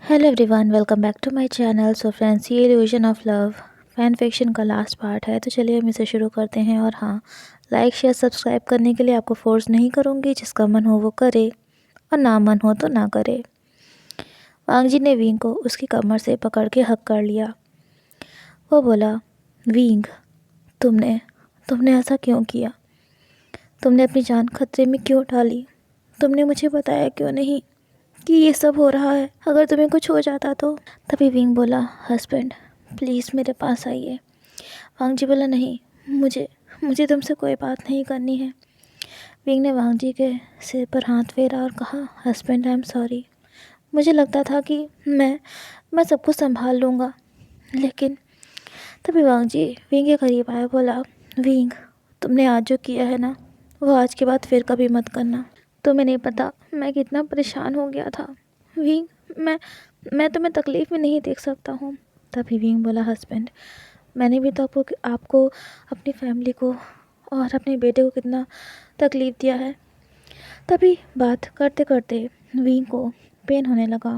Hello everyone, welcome back to my channel. So friends, ये illusion of love fan fiction का last part है, तो चलिए हम इसे शुरू करते हैं। और हाँ, लाइक शेयर सब्सक्राइब करने के लिए आपको फोर्स नहीं करूँगी, जिसका मन हो वो करे और ना मन हो तो ना करे। वांग जी ने विंग को उसकी कमर से पकड़ के हक कर लिया। वो बोला, विंग, तुमने तुमने ऐसा क्यों किया? तुमने अपनी जान खतरे में क्यों डाली? तुमने मुझे बताया क्यों नहीं कि ये सब हो रहा है? अगर तुम्हें कुछ हो जाता तो? तभी विंग बोला, हस्बैंड प्लीज़ मेरे पास आइए। वांग जी बोला, नहीं, मुझे मुझे तुमसे कोई बात नहीं करनी है। विंग ने वांग जी के सिर पर हाथ फेरा और कहा, हस्बैंड आई एम सॉरी। मुझे लगता था कि मैं सब कुछ संभाल लूँगा, लेकिन तभी वांग जी विंग के करीब आया, बोला, विंग, तुमने आज जो किया है ना, वो आज के बाद फिर कभी मत करना। तुम्हें नहीं पता मैं कितना परेशान हो गया था। विंग, मैं मैं तुम्हें तकलीफ़ में नहीं देख सकता हूँ। तभी विंग बोला, हस्बैंड, मैंने भी तो आपको आपको अपनी फैमिली को और अपने बेटे को कितना तकलीफ़ दिया है। तभी बात करते करते विंग को पेन होने लगा।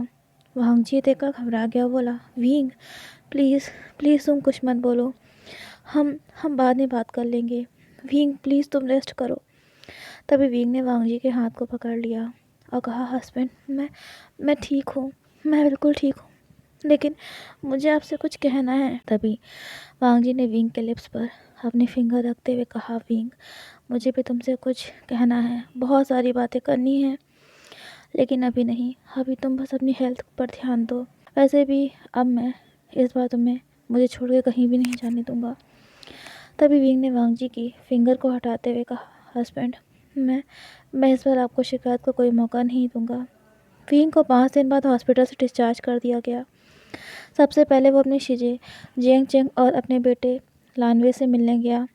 वांग जी देखकर घबरा गया, बोला, विंग प्लीज़ प्लीज़ तुम कुछ मत बोलो, हम बाद में बात कर लेंगे। विंग प्लीज़ तुम रेस्ट करो। तभी विंग ने वांग जी के हाथ को पकड़ लिया और कहा, हस्बैंड, मैं ठीक हूँ, मैं बिल्कुल ठीक हूँ, लेकिन मुझे आपसे कुछ कहना है। तभी वांग जी ने विंग के लिप्स पर अपनी फिंगर रखते हुए कहा, विंग, मुझे भी तुमसे कुछ कहना है, बहुत सारी बातें करनी है, लेकिन अभी नहीं। अभी तुम बस अपनी हेल्थ पर ध्यान दो। वैसे भी अब मैं इस बार तुम्हें मुझे छोड़ के कहीं भी नहीं जाने दूंगा। तभी विंग ने वांग जी की फिंगर को हटाते हुए कहा, हस्बैंड, मैं इस बार आपको शिकायत का कोई मौका नहीं दूंगा। विंग को 5 दिन बाद हॉस्पिटल से डिस्चार्ज कर दिया गया। सबसे पहले वो अपने शिजे, जियांग चेंग और अपने बेटे लानवे से मिलने गया।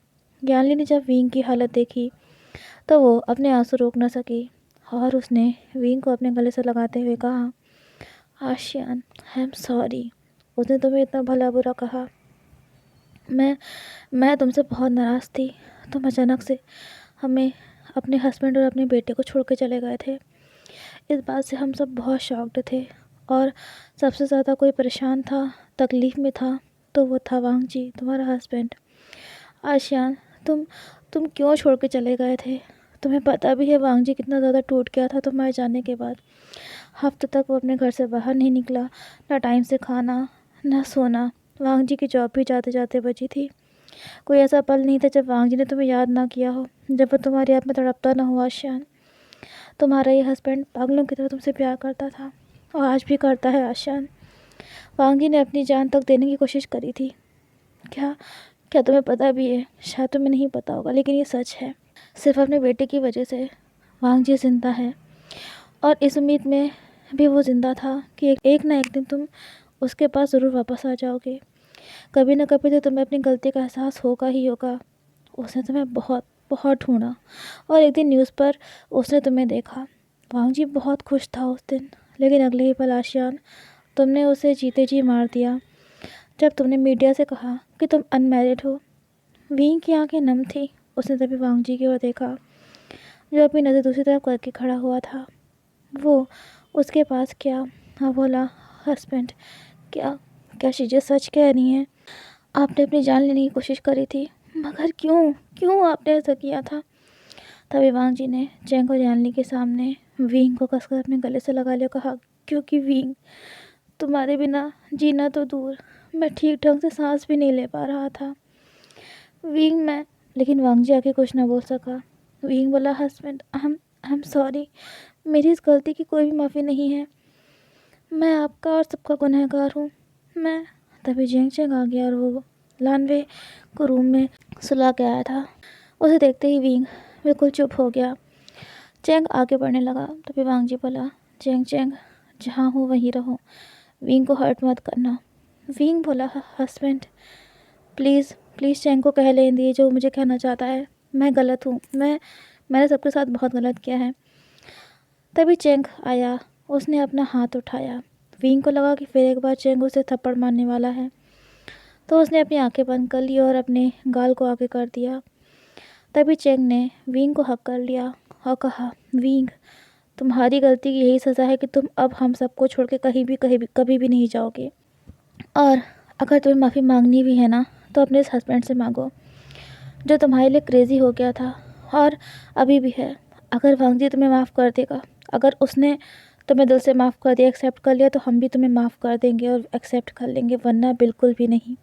ज्ञानली ने जब विंग की हालत देखी तो वो अपने आंसू रोक न सकी और उसने विंग को अपने गले से लगाते हुए कहा, आशियान, आई एम सॉरी। उसने तुम्हें इतना भला बुरा कहा। मैं मैं तुमसे बहुत नाराज़ थी। तुम अचानक से हमें, अपने हस्बैंड और अपने बेटे को छोड़ के चले गए थे। इस बात से हम सब बहुत शॉक्ड थे, और सबसे ज़्यादा कोई परेशान था, तकलीफ़ में था, तो वो था वांग जी, तुम्हारा हस्बैंड। आशियान, तुम क्यों छोड़ के चले गए थे? तुम्हें पता भी है वांग जी कितना ज़्यादा टूट गया था तुम्हारे जाने के बाद। हफ्ते तक वो अपने घर से बाहर नहीं निकला, ना टाइम से खाना, ना सोना। वांग जी की जॉब भी जाते जाते बची थी। कोई ऐसा पल नहीं था जब वांग जी ने तुम्हें याद ना किया हो, जब वो तुम्हारी याद में तड़पता ना हो। आशियान, तुम्हारा ये हस्बैंड पागलों की तरह तुमसे प्यार करता था, और आज भी करता है। आशियान, वांग जी ने अपनी जान तक देने की कोशिश करी थी। क्या क्या तुम्हें पता भी है? शायद तुम्हें नहीं पता होगा, लेकिन ये सच है। सिर्फ अपने बेटे की वजह से वांग जी जिंदा है, और इस उम्मीद में भी वो जिंदा था कि एक ना एक दिन तुम उसके पास ज़रूर वापस आ जाओगे। कभी ना कभी तो तुम्हें अपनी गलती का एहसास होगा ही होगा। उसने तुम्हें बहुत बहुत ढूंढा, और एक दिन न्यूज़ पर उसने तुम्हें देखा। वांग जी बहुत खुश था उस दिन, लेकिन अगले ही पल आशियान, तुमने उसे जीते जी मार दिया जब तुमने मीडिया से कहा कि तुम अनमैरिड हो। विंग की आंखें नम थी। उसने तभी वांग जी की ओर देखा, जो अपनी नज़र दूसरी तरफ करके खड़ा हुआ था। वो उसके पास क्या, हाँ बोला, हस्बैंड, क्या क्या चीज़ें सच कह रही हैं? आपने अपनी जान लेने की कोशिश करी थी, मगर क्यों क्यों आपने ऐसा किया था? तभी वांग जी ने चेंग और जानली के सामने विंग को कसकर अपने गले से लगा लिया, कहा, क्योंकि विंग, तुम्हारे बिना जीना तो दूर, मैं ठीक ढंग से सांस भी नहीं ले पा रहा था। विंग, मैं, लेकिन वांग जी आके कुछ ना बोल सका। विंग बोला, हस्बैंड, आई एम सॉरी, मेरी इस गलती की कोई भी माफ़ी नहीं है। मैं आपका और सबका गुनहगार हूँ। मैं तभी जेंग चेंग आ गया, और वो लानवे को रूम में सुला के आया था। उसे देखते ही विंग बिल्कुल चुप हो गया। चेंग आगे बढ़ने लगा, तभी वांग जी बोला, चेंग चेंग, जहाँ हो वहीं रहो, विंग को हर्ट मत करना। विंग बोला, हस्बैंड प्लीज़ प्लीज़ चेंग को कह लेने दिए जो मुझे कहना चाहता है। मैं गलत हूँ, मैंने सबके साथ बहुत गलत किया है। तभी चेंग आया, उसने अपना हाथ उठाया। विंग को लगा कि फिर एक बार चेंग उसे थप्पड़ मारने वाला है, तो उसने अपनी आंखें बंद कर ली और अपने गाल को आगे कर दिया। तभी चेंग ने विंग को हक कर लिया और कहा, विंग, तुम्हारी गलती की यही सज़ा है कि तुम अब हम सबको छोड़ के कभी भी नहीं जाओगे। और अगर तुम्हें माफ़ी मांगनी भी है ना, तो अपने इस हस्बैंड से मांगो जो तुम्हारे लिए क्रेज़ी हो गया था और अभी भी है। अगर वांग जी तुम्हें माफ़ कर देगा, अगर उसने तुम्हें दिल से माफ़ कर दिया, एक्सेप्ट कर लिया, तो हम भी तुम्हें माफ़ कर देंगे और एक्सेप्ट कर लेंगे, वरना बिल्कुल भी नहीं।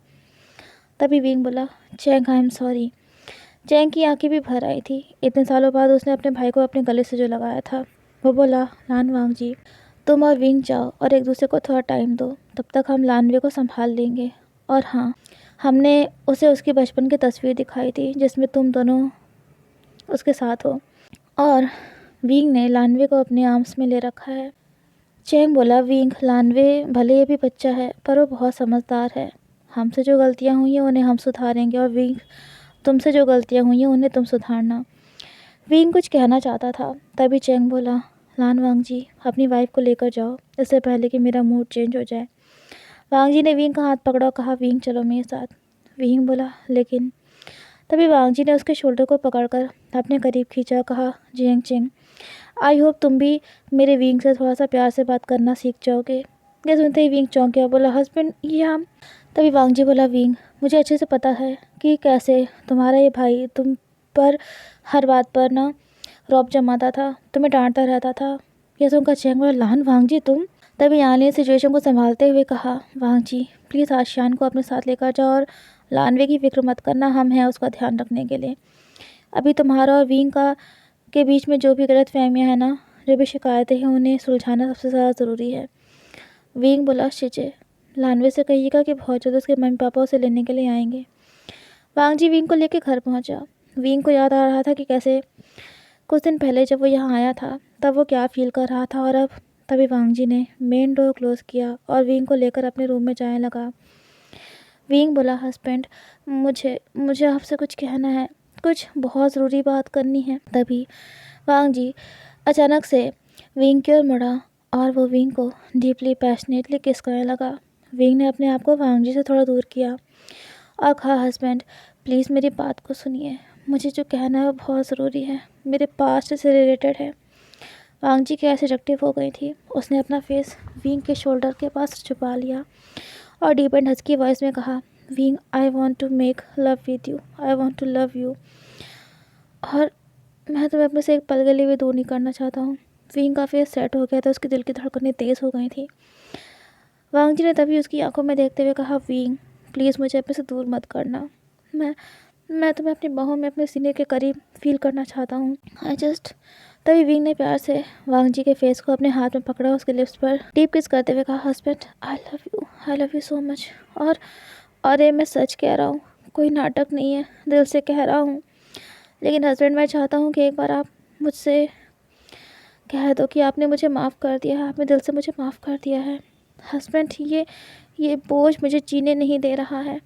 तभी विंग बोला, Chang I am sorry. Chang की आंखें भी भर आई थी। इतने सालों बाद उसने अपने भाई को अपने गले से जो लगाया था। वो बोला, लान वांग जी, तुम और विंग जाओ और एक दूसरे को थोड़ा टाइम दो, तब तक हम लानवे को संभाल लेंगे। और हाँ, हमने उसे उसकी बचपन की तस्वीर दिखाई थी जिसमें तुम दोनों उसके साथ हो, और विंग ने लानवे को अपने आर्म्स में ले रखा है। चैंग बोला, विंग, लानवे भले ये भी बच्चा है पर वो बहुत समझदार है। हमसे जो गलतियाँ हुई हैं उन्हें हम सुधारेंगे, और विंग, तुमसे जो गलतियाँ हुई हैं उन्हें तुम सुधारना। विंग कुछ कहना चाहता था, तभी चैंग बोला, लान वांग जी, अपनी वाइफ को लेकर जाओ इससे पहले कि मेरा मूड चेंज हो जाए। वांग जी ने विंग का हाथ पकड़ा और कहा, विंग चलो मेरे साथ। विंग बोला, लेकिन। तभी वांग जी ने उसके शोल्डर को पकड़कर अपने करीब खींचा, कहा, जियांग चेंग, आई होप तुम भी मेरे विंग से थोड़ा सा प्यार से बात करना सीख जाओगे। ये सुनते ही विंग चौंक गया, बोला, हस्बैंड, ये हम। तभी वांग जी बोला, विंग, मुझे अच्छे से पता है कि कैसे तुम्हारा ये भाई तुम पर हर बात पर ना रौब जमाता था, तुम्हें डांटता रहता था। ये सुनकर चैंग बोला, लान वांग जी तुम। तभी यान ने सिचुएशन को संभालते हुए कहा, वांग जी प्लीज़ आशियान को अपने साथ लेकर जाओ और लानवे की फिक्र मत करना, हम हैं उसका ध्यान रखने के लिए। अभी तुम्हारा और विंग का के बीच में जो भी गलत फहमियाँ हैं ना, जो भी शिकायतें हैं, उन्हें सुलझाना सबसे ज़्यादा ज़रूरी है। विंग बोला, शिजे, लानवे से कहिएगा कि बहुत जल्द उसके मम्मी पापा उसे लेने के लिए आएंगे। वांग जी विंग को लेकर घर पहुंचा। विंग को याद आ रहा था कि कैसे कुछ दिन पहले जब वो यहाँ आया था तब वो क्या फील कर रहा था, और अब। तभी वांग जी ने मेन डोर क्लोज़ किया और विंग को लेकर अपने रूम में जाने लगा। विंग बोला, हस्बैंड, मुझे मुझे आपसे कुछ कहना है, कुछ बहुत ज़रूरी बात करनी है। तभी वांग जी अचानक से विंग की ओर मुड़ा और वो विंग को डीपली पैशनेटली किस करने लगा। विंग ने अपने आप को वांग जी से थोड़ा दूर किया और कहा, हस्बैंड प्लीज़ मेरी बात को सुनिए, मुझे जो कहना है वो बहुत ज़रूरी है, मेरे पास्ट से रिलेटेड है। वांग जी कैसे सेडक्टिव हो गई थी। उसने अपना फेस विंग के शोल्डर के पास छुपा लिया और डीप एंड हस्की वॉइस में कहा, Wing, I want to make love with you, I want to love you, और मैं तुम्हें अपने से एक पल के लिए भी दूर नहीं करना चाहता हूँ। विंग का फेस सेट हो गया था, उसके दिल की धड़कनें तेज़ हो गई थी। वांग जी ने तभी उसकी आंखों में देखते हुए कहा, विंग प्लीज़ मुझे अपने से दूर मत करना, मैं तुम्हें अपनी बाहों में अपने सीने के करीब फील करना चाहता हूँ, आई जस्ट। तभी विंग ने प्यार से वांग जी के फेस को अपने हाथ में पकड़ा, उसके लिप्स पर डीप किस करते हुए कहा, husband, I love you so much. और अरे मैं सच कह रहा हूँ, कोई नाटक नहीं है, दिल से कह रहा हूँ। लेकिन हस्बैंड, मैं चाहता हूँ कि एक बार आप मुझसे कह दो कि आपने मुझे माफ़ कर दिया है, आपने दिल से मुझे माफ़ कर दिया है। हस्बैंड, ये बोझ मुझे जीने नहीं दे रहा है।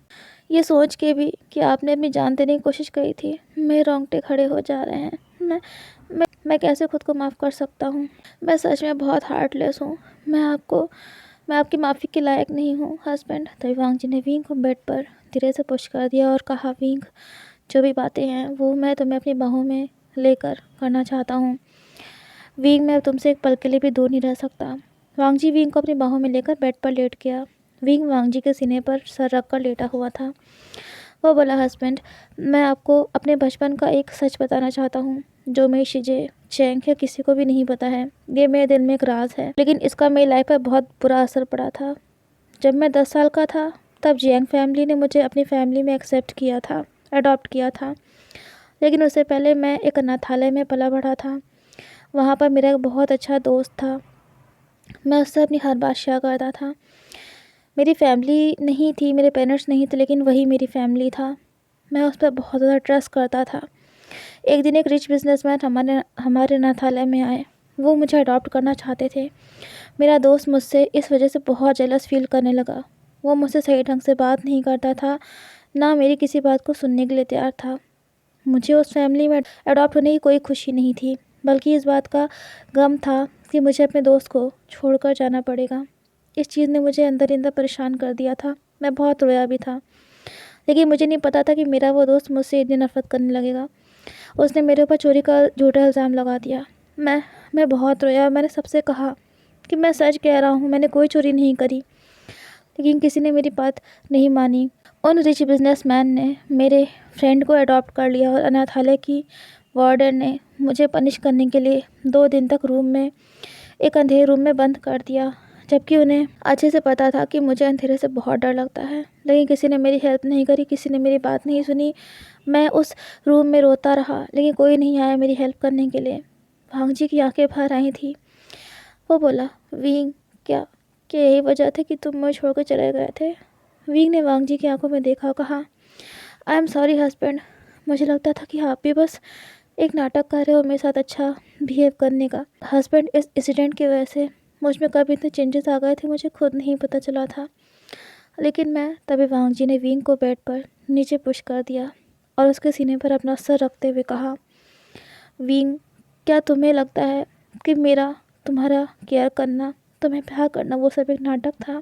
ये सोच के भी कि आपने अपनी जान देने की कोशिश करी थी, मेरे रोंगटे खड़े हो जा रहे हैं। मैं कैसे खुद को माफ़ कर सकता हूँ। मैं सच में बहुत हार्टलेस हूँ। मैं आपकी माफ़ी के लायक नहीं हूँ, हस्बैंड। तभी वांग जी ने विंग को बेड पर धीरे से पुश कर दिया और कहा, विंग, जो भी बातें हैं वो मैं तुम्हें अपनी बाहों में लेकर करना चाहता हूँ। विंग, मैं तुमसे एक पल के लिए भी दूर नहीं रह सकता। वांग जी विंग को अपनी बाहों में लेकर बेड पर लेट गया। विंग वांग जी के सीने पर सर रख कर लेटा हुआ था। वो बोला, हस्बैंड, मैं आपको अपने बचपन का एक सच बताना चाहता हूँ जो मेरी शिजे, चैंग या किसी को भी नहीं पता है। ये मेरे दिल में एक राज है, लेकिन इसका मेरी लाइफ पर बहुत बुरा असर पड़ा था। जब मैं 10 साल का था तब जियांग फैमिली ने मुझे अपनी फैमिली में एक्सेप्ट किया था, अडॉप्ट किया था। लेकिन उससे पहले मैं एक अनाथालय में पला बढ़ा था। वहाँ पर मेरा एक बहुत अच्छा दोस्त था। मैं उससे अपनी हर बात शेयर करता था। मेरी फैमिली नहीं थी, मेरे पेरेंट्स नहीं थे, लेकिन वही मेरी फैमिली था। मैं उस पर बहुत ज़्यादा ट्रस्ट करता था। एक दिन एक रिच बिजनेसमैन हमारे अनाथालय में आए। वो मुझे अडॉप्ट करना चाहते थे। मेरा दोस्त मुझसे इस वजह से बहुत जेलस फील करने लगा। वो मुझसे सही ढंग से बात नहीं करता था, ना मेरी किसी बात को सुनने के लिए तैयार था। मुझे उस फैमिली में अडॉप्ट होने की कोई खुशी नहीं थी, बल्कि इस बात का गम था कि मुझे अपने दोस्त को छोड़कर जाना पड़ेगा। इस चीज़ ने मुझे अंदर ही अंदर परेशान कर दिया था। मैं बहुत रोया भी था, लेकिन मुझे नहीं पता था कि मेरा वो दोस्त मुझसे इतनी नफरत करने लगेगा। उसने मेरे ऊपर चोरी का झूठा इल्ज़ाम लगा दिया। मैं बहुत रोया। मैंने सबसे कहा कि मैं सच कह रहा हूँ, मैंने कोई चोरी नहीं करी, लेकिन किसी ने मेरी बात नहीं मानी। उन रिच बिजनेसमैन ने मेरे फ्रेंड को अडॉप्ट कर लिया और अनाथालय की वार्डन ने मुझे पनिश करने के लिए 2 दिन तक एक अंधेरे रूम में बंद कर दिया, जबकि उन्हें अच्छे से पता था कि मुझे अंधेरे से बहुत डर लगता है। लेकिन किसी ने मेरी हेल्प नहीं करी, किसी ने मेरी बात नहीं सुनी। मैं उस रूम में रोता रहा, लेकिन कोई नहीं आया मेरी हेल्प करने के लिए। भांग जी की आंखें भर आई थी। वो बोला, विंग, क्या क्या यही वजह थी कि तुम मुझे छोड़कर चले गए थे? विंग ने वांग जी की आंखों में देखा और कहा, आई एम सॉरी हस्बैंड। मुझे लगता था कि आप भी बस एक नाटक कर रहे हो मेरे साथ अच्छा बिहेव करने का। हस्बैंड, इस इंसिडेंट की वजह से मुझ में कब इतने चेंजेस आ गए थे मुझे खुद नहीं पता चला था। लेकिन तभी वांग जी ने विंग को बेड पर नीचे पुश कर दिया और उसके सीने पर अपना सर रखते हुए कहा, विंग, क्या तुम्हें लगता है कि मेरा तुम्हारा केयर करना, तुम्हें प्यार करना वो सब एक नाटक था?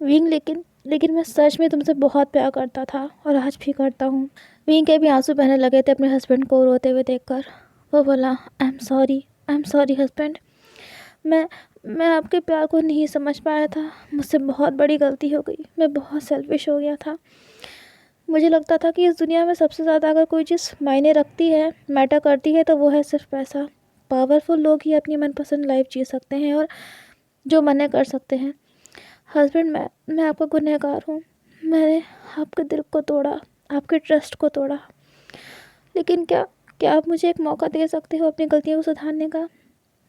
विंग, लेकिन मैं सच में तुमसे बहुत प्यार करता था और आज भी करता हूँ। विंग के भी आंसू बहने लगे थे अपने हस्बैंड को रोते हुए देखकर। वो बोला, आई एम सॉरी हस्बैंड। मैं मैं आपके प्यार को नहीं समझ पाया था। मुझसे बहुत बड़ी गलती हो गई। मैं बहुत सेल्फिश हो गया था। मुझे लगता था कि इस दुनिया में सबसे ज़्यादा अगर कोई चीज़ मायने रखती है, मैटर करती है, तो वो है सिर्फ पैसा। पावरफुल लोग ही अपनी मनपसंद लाइफ जी सकते हैं और जो मन कर सकते हैं। हस्बैंड, मैं आपका गुनहगार हूँ। मैंने आपके दिल को तोड़ा, आपके ट्रस्ट को तोड़ा। लेकिन क्या क्या आप मुझे एक मौका दे सकते हो अपनी गलतियों को सुधारने का?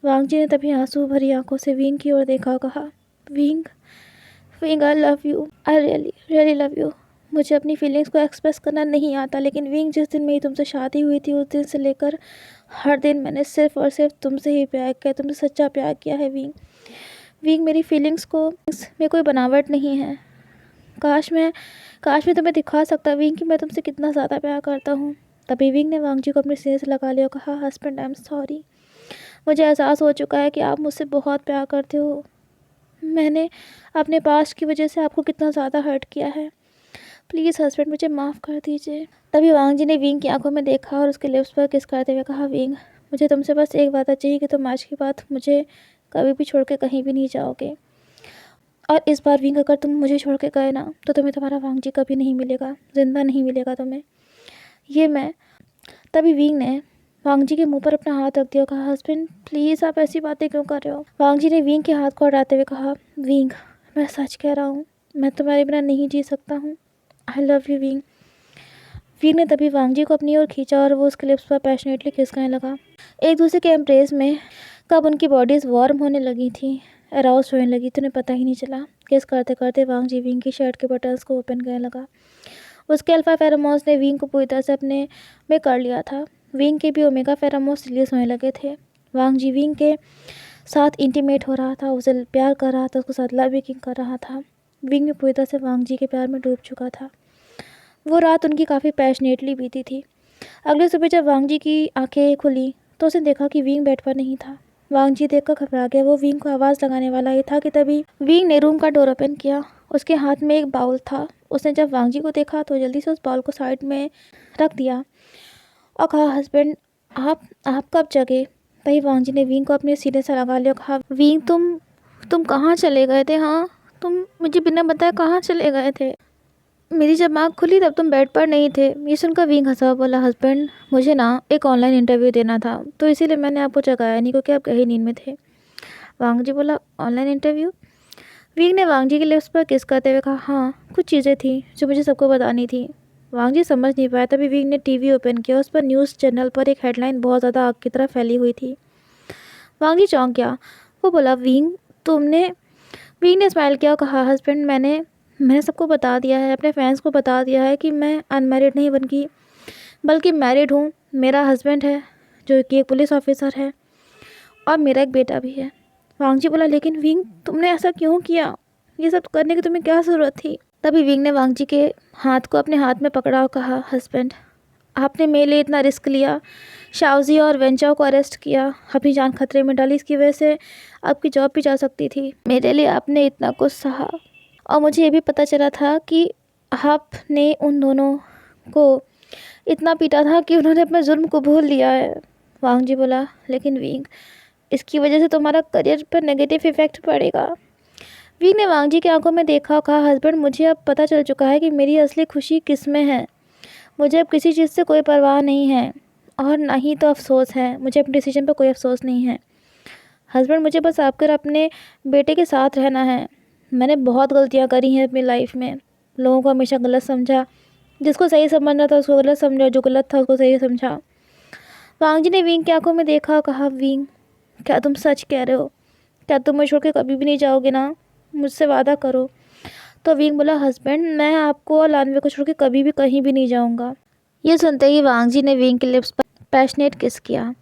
वांग जी ने तभी आंसू भरी आंखों से विंग की ओर देखा और कहा, wing, wing, I love you, I really really love you. मुझे अपनी फीलिंग्स को एक्सप्रेस करना नहीं आता, लेकिन विंग, जिस दिन मेरी तुमसे शादी हुई थी उस दिन से लेकर हर दिन मैंने सिर्फ और सिर्फ तुमसे ही प्यार किया, तुमसे सच्चा प्यार किया है विंग। विंग, मेरी फीलिंग्स को में कोई बनावट नहीं है। काश मैं तुम्हें दिखा सकता विंग कि मैं तुमसे कितना ज़्यादा प्यार करता हूँ। तभी विंग ने वांग जी को अपने सीने से लगा लिया और कहा, हस्बैंड, आई एम सॉरी। मुझे एहसास हो चुका है कि आप मुझसे बहुत प्यार करते हो। मैंने अपने पास्ट की वजह से आपको कितना ज़्यादा हर्ट किया है। प्लीज़ हस्बैंड, मुझे माफ़ कर दीजिए। तभी वांग जी ने विंग की आंखों में देखा और उसके लिप्स पर किस करते हुए कहा, विंग, मुझे तुमसे बस एक वादा चाहिए कि तुम आज के बाद मुझे कभी भी छोड़ के कहीं भी नहीं जाओगे। और इस बार विंग, अगर तुम मुझे छोड़ के गए ना, तो तुम्हें तुम्हारा वांग जी कभी नहीं मिलेगा, ज़िंदा नहीं मिलेगा तुम्हें। ये मैं तभी विंग ने वांग जी के मुंह पर अपना हाथ रख दिया और कहा, हस्बैंड, प्लीज़ आप ऐसी बातें क्यों कर रहे हो? वांग जी ने विंग के हाथ को हटाते हुए कहा, विंग, मैं सच कह रहा हूँ, मैं तुम्हारे बिना नहीं जी सकता हूँ। I love you wing. Wing ने तभी वांग जी को अपनी ओर खींचा और वो उसके लिप्स पर पैशनेटली किस करने लगा। एक दूसरे के एम्प्रेस में कब उनकी बॉडीज़ वार्म होने लगी थी, अराउज होने लगी, तो उन्हें पता ही नहीं चला। किस करते करते वांग जी विंग की शर्ट के बटन्स को ओपन करने लगा। उसके अल्फा फेरोमोन्स ने विंग को पूरी तरह से अपने में कर लिया था। विंग के भी ओमेगा फेरोमोन्स रिलीज होने लगे थे। वांग जी विंग के साथ इंटीमेट हो रहा था, उसे प्यार कर रहा था, उसके साथ लविंग कर रहा था। विंग में पूरी तरह से वांग जी के प्यार में डूब चुका था। वो रात उनकी काफ़ी पैशनेटली बीती थी। अगले सुबह जब वांग जी की आंखें खुली तो उसने देखा कि विंग बेड पर नहीं था। वांग जी देखकर घबरा गया। वो विंग को आवाज़ लगाने वाला ही था कि तभी विंग ने रूम का डोर ओपन किया। उसके हाथ में एक बाउल था। उसने जब वांग जी को देखा तो जल्दी से उस बाउल को साइड में रख दिया और कहा, हस्बैंड, आप कब जगे? तभी वांग जी ने विंग को अपने सीने से लगा लिया और कहा, विंग, तुम कहाँ चले गए थे? हाँ, तुम मुझे बिना बताए कहाँ चले गए थे? मेरी जब आँख खुली तब तुम बेड पर नहीं थे। ये सुनकर विंग हंसा, बोला, हस्बैंड, मुझे ना एक ऑनलाइन इंटरव्यू देना था, तो इसीलिए मैंने आपको जगाया नहीं, क्योंकि आप गहरी नींद में थे। वांग जी बोला, ऑनलाइन इंटरव्यू? विंग ने वांग जी के लिप्स पर किस करते हुए कहा, हाँ, कुछ चीज़ें थी जो मुझे सबको बतानी थी। वांग जी समझ नहीं पाया। तभी विंग ने टीवी ओपन किया। उस पर न्यूज़ चैनल पर एक हेडलाइन बहुत ज़्यादा आग की तरह फैली हुई थी। वांग जी चौंक गया। वो बोला, विंग, तुमने? विंग ने स्माइल किया और कहा, हस्बैंड, मैंने सबको बता दिया है, अपने फैंस को बता दिया है कि मैं अनमैरिड नहीं बल्कि मैरिड हूँ। मेरा हस्बैंड है जो कि एक पुलिस ऑफिसर है और मेरा एक बेटा भी है। वांग जी बोला, लेकिन विंग, तुमने ऐसा क्यों किया? ये सब करने की तुम्हें क्या ज़रूरत थी? तभी विंग ने वांग जी के हाथ को अपने हाथ में पकड़ा और कहा, हस्बैंड, आपने मेरे लिए इतना रिस्क लिया, शाओजी और वेंचाओ को अरेस्ट किया, अपनी जान खतरे में डाली, इसकी वजह से आपकी जॉब भी जा सकती थी। मेरे लिए आपने इतना कुछ सहा और मुझे ये भी पता चला था कि आपने उन दोनों को इतना पीटा था कि उन्होंने अपने जुर्म को भूल लिया है। वांग जी बोला, लेकिन विंग, इसकी वजह से तुम्हारा करियर पर नेगेटिव इफ़ेक्ट पड़ेगा। विंग ने वांग जी की आंखों में देखा और कहा, हस्बैंड मुझे अब पता चल चुका है कि मेरी असली खुशी किस में है। मुझे अब किसी चीज़ से कोई परवाह नहीं है और ना ही तो अफसोस है। मुझे अपने डिसीजन पर कोई अफसोस नहीं है। हस्बैंड मुझे बस आपकर अपने बेटे के साथ रहना है। मैंने बहुत गलतियाँ करी हैं अपनी लाइफ में। लोगों को हमेशा गलत समझा, जिसको सही समझना था उसको गलत समझा, जो गलत था उसको सही समझा। वांग जी ने विंग की आंखों में देखा और कहा, विंग क्या तुम सच कह रहे हो? क्या तुम मुझे छोड़ के कभी भी नहीं जाओगे ना? मुझसे वादा करो। तो विंग बोला, हस्बैंड मैं आपको और लानवे को छोड़ के कभी भी कहीं भी नहीं जाऊंगा। ये सुनते ही वांग जी ने विंग के लिप्स पर पैशनेट किस किया।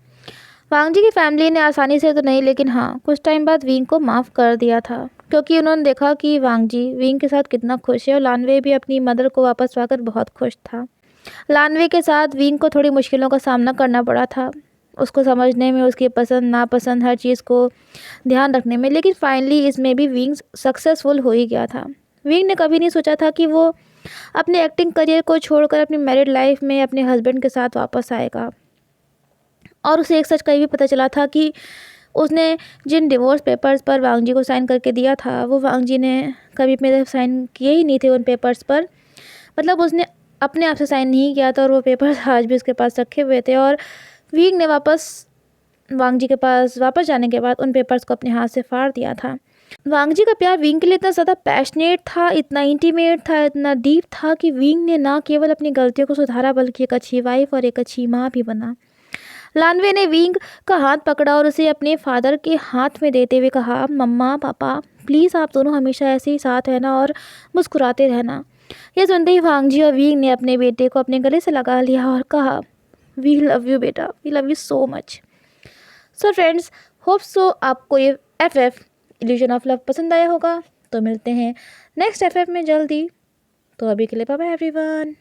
वांग जी की फैमिली ने आसानी से तो नहीं, लेकिन हाँ कुछ टाइम बाद विंग को माफ़ कर दिया था, क्योंकि उन्होंने देखा कि वांग जी विंग के साथ कितना खुश है और लानवे भी अपनी मदर को वापस पाकर बहुत खुश था। लानवे के साथ विंग को थोड़ी मुश्किलों का सामना करना पड़ा था, उसको समझने में, उसकी पसंद नापसंद हर चीज़ को ध्यान रखने में, लेकिन फाइनली इसमें भी विंग सक्सेसफुल हो ही गया था। विंग ने कभी नहीं सोचा था कि वो अपने एक्टिंग करियर को छोड़कर अपनी मैरिड लाइफ में अपने हस्बैंड के साथ वापस आएगा। और उसे एक सच का ये भी पता चला था कि उसने जिन डिवोर्स पेपर्स पर वांग जी को साइन करके दिया था, वो वांग जी ने कभी अपने तरफ साइन किए ही नहीं थे उन पेपर्स पर। मतलब उसने अपने आप से साइन नहीं किया था और वो पेपर्स आज भी उसके पास रखे हुए थे। और विंग ने वांग जी के पास वापस जाने के बाद उन पेपर्स को अपने हाथ से फाड़ दिया था। वांग जी का प्यार विंग के लिए इतना ज़्यादा पैशनेट था, इतना इंटीमेट था, इतना डीप था कि विंग ने ना केवल अपनी गलतियों को सुधारा बल्कि एक अच्छी वाइफ और एक अच्छी माँ भी बना। लानवे ने विंग का हाथ पकड़ा और उसे अपने फादर के हाथ में देते हुए कहा, मम्मा पापा प्लीज़ आप दोनों हमेशा ऐसे ही साथ रहना और मुस्कुराते रहना। यह सुनते ही वांग जी और विंग ने अपने बेटे को अपने गले से लगा लिया और कहा, वी लव यू बेटा, we love you so much. So friends, hope so आपको ये FF इल्यूजन ऑफ लव पसंद आया होगा। तो मिलते हैं नेक्स्ट FF में जल्दी। तो अभी के लिए बाय बाय एवरीवन।